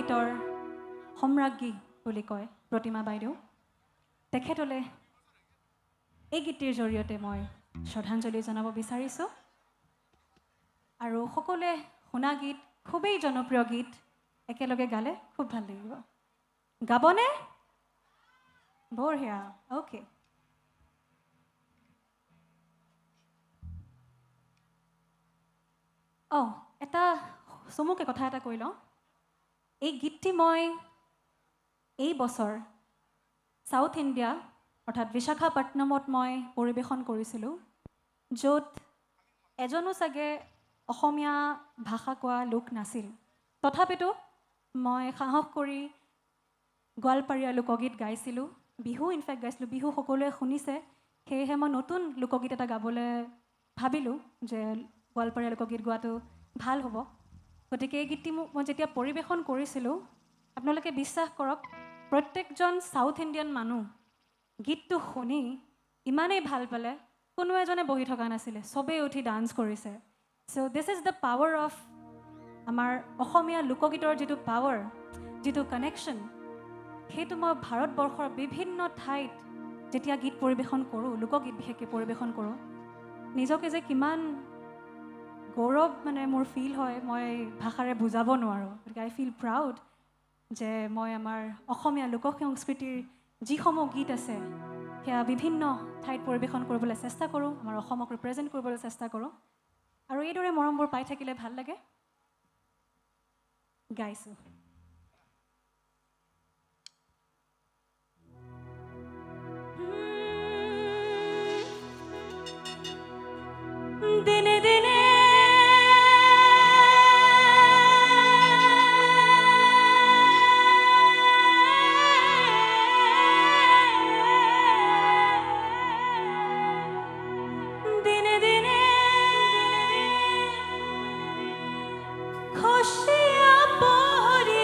লোকগীতৰ সম্ৰাজ্ঞী বুলি কয় প্ৰতিমা বাইদেউ। তেখেতলে এই গীতটিৰ জৰিয়তে মই শ্ৰদ্ধাঞ্জলি জনাব বিচাৰিছোঁ। আৰু সকলোৱে শুনা গীত, খুবেই জনপ্ৰিয় গীত, একেলগে গালে খুব ভাল লাগিব। গাবনে? বঢ়িয়া, অ'কে। এটা চমুকে কথা এটা কৈ লওঁ। এই গীতটি মই এই বছৰ সাউথ ইণ্ডিয়া অৰ্থাৎ বিশাখাপট্টনমত মই পৰিৱেশন কৰিছিলোঁ, য'ত এজনো চাগে অসমীয়া ভাষা কোৱা লোক নাছিল। তথাপিতো মই সাহস কৰি গোৱালপাৰীয়া লোকগীত গাইছিলোঁ, বিহু ইনফেক্ট গাইছিলোঁ। বিহু সকলোৱে শুনিছে, সেয়েহে মই নতুন লোকগীত এটা গাবলৈ ভাবিলোঁ যে গোৱালপাৰীয়া লোকগীত গোৱাটো ভাল হ'ব। গতিকে এই গীতটি মই যেতিয়া পৰিৱেশন কৰিছিলোঁ, আপোনালোকে বিশ্বাস কৰক, প্ৰত্যেকজন সাউথ ইণ্ডিয়ান মানুহ গীতটো শুনি ইমানেই ভাল পালে, কোনো এজনে বহি থকা নাছিলে, চবেই উঠি ডান্স কৰিছে। চ' this is the power of আমাৰ অসমীয়া লোকগীতৰ যিটো পাৱাৰ, যিটো কানেকশ্যন, সেইটো মই ভাৰতবৰ্ষৰ বিভিন্ন ঠাইত যেতিয়া গীত পৰিৱেশন কৰোঁ, লোকগীত বিশেষকৈ পৰিৱেশন কৰোঁ, নিজকে যে কিমান গৌৰৱ মোৰ ফিল হয়, মই ভাষাৰে বুজাব নোৱাৰোঁ। গতিকে আই ফিল প্ৰাউড যে মই আমাৰ অসমীয়া লোক সংস্কৃতিৰ যিসমূহ গীত আছে সেয়া বিভিন্ন ঠাইত পৰিৱেশন কৰিবলৈ চেষ্টা কৰোঁ, আমাৰ অসমক ৰিপ্ৰেজেণ্ট কৰিবলৈ চেষ্টা কৰোঁ। আৰু এইদৰে মৰমবোৰ পাই থাকিলে ভাল লাগে। গাইছোঁ। দিনে দিনে খসিয়া পড়ি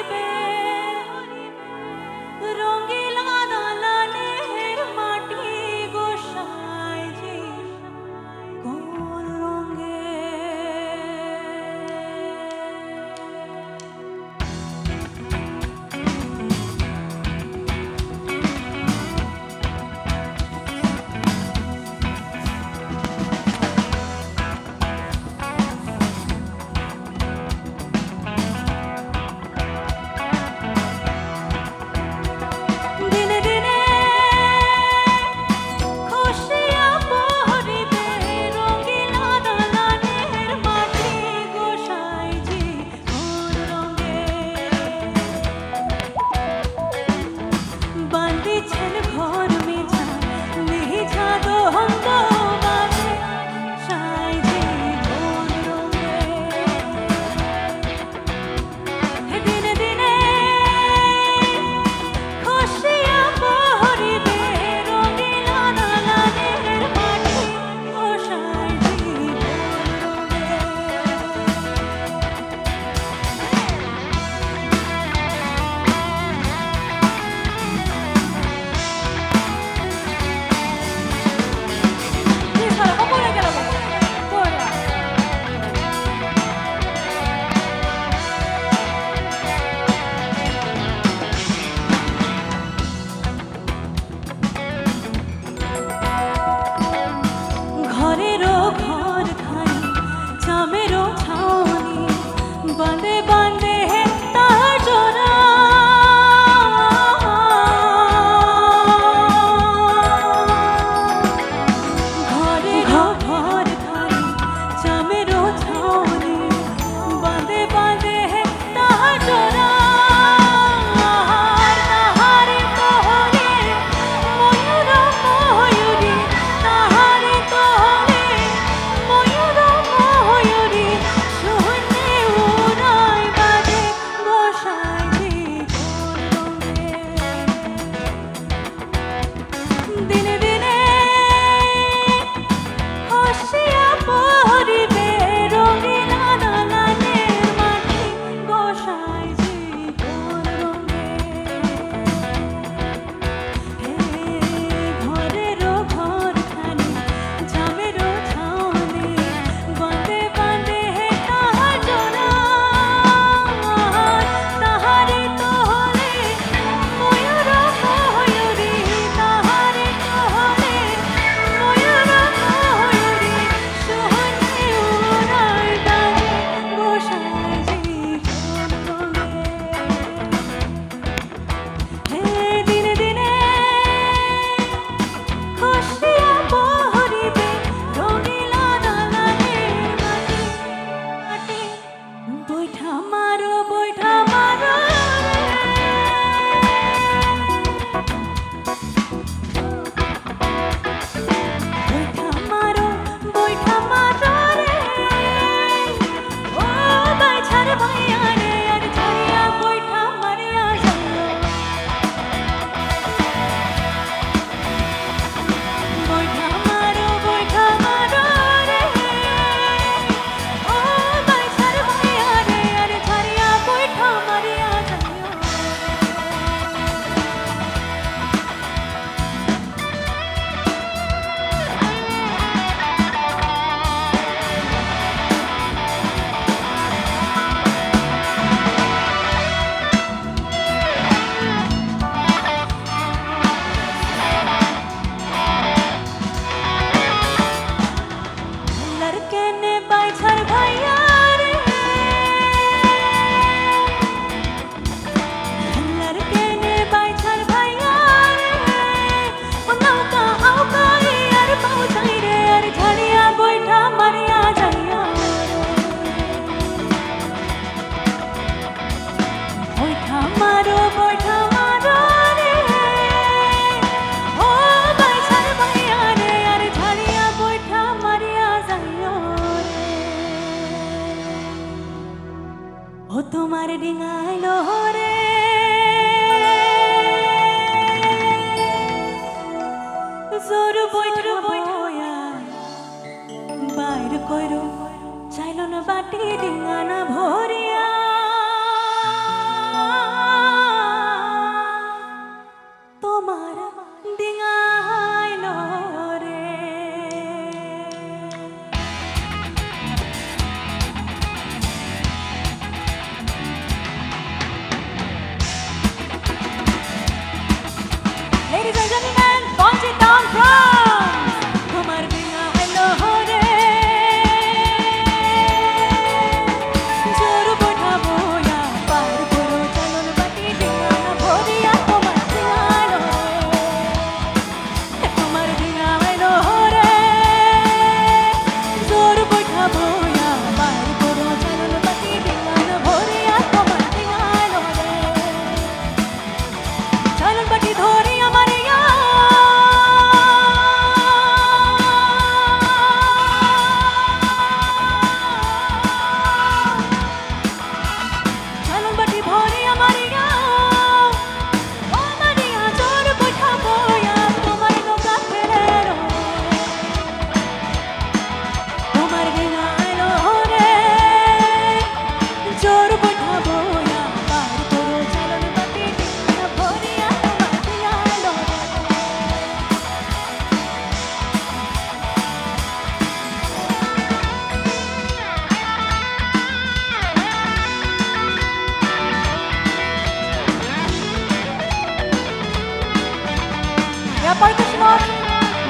পাৰ্কাশ্যনত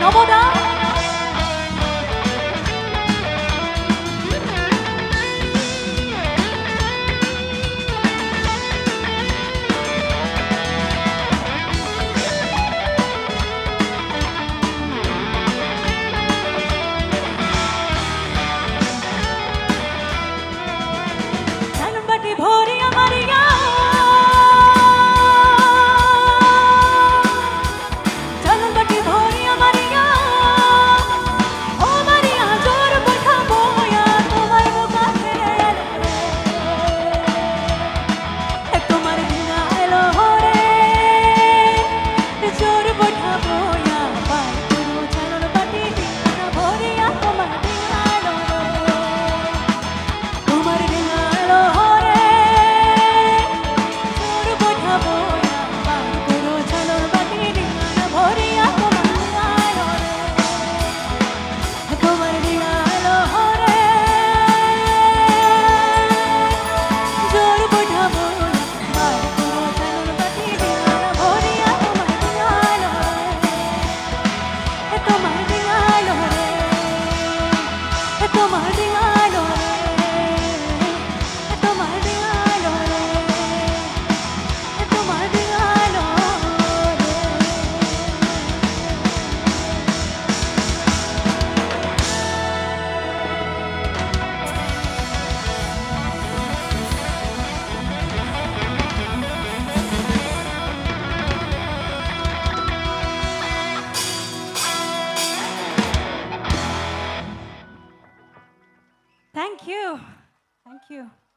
নৱদা ভরিয়া মারিয়া চলবাটি ভরিয়া মারিয়া ও মারিয়া জোর বৈঠা বয়া তোমার কাছে তোমার দিনা এলো রে জোর বৈঠা বয়া পাই পুরো চলবাটি দিনা ভরিয়া তোমার দিনা এলো তোমার দিনা এলো Thank you. Thank you.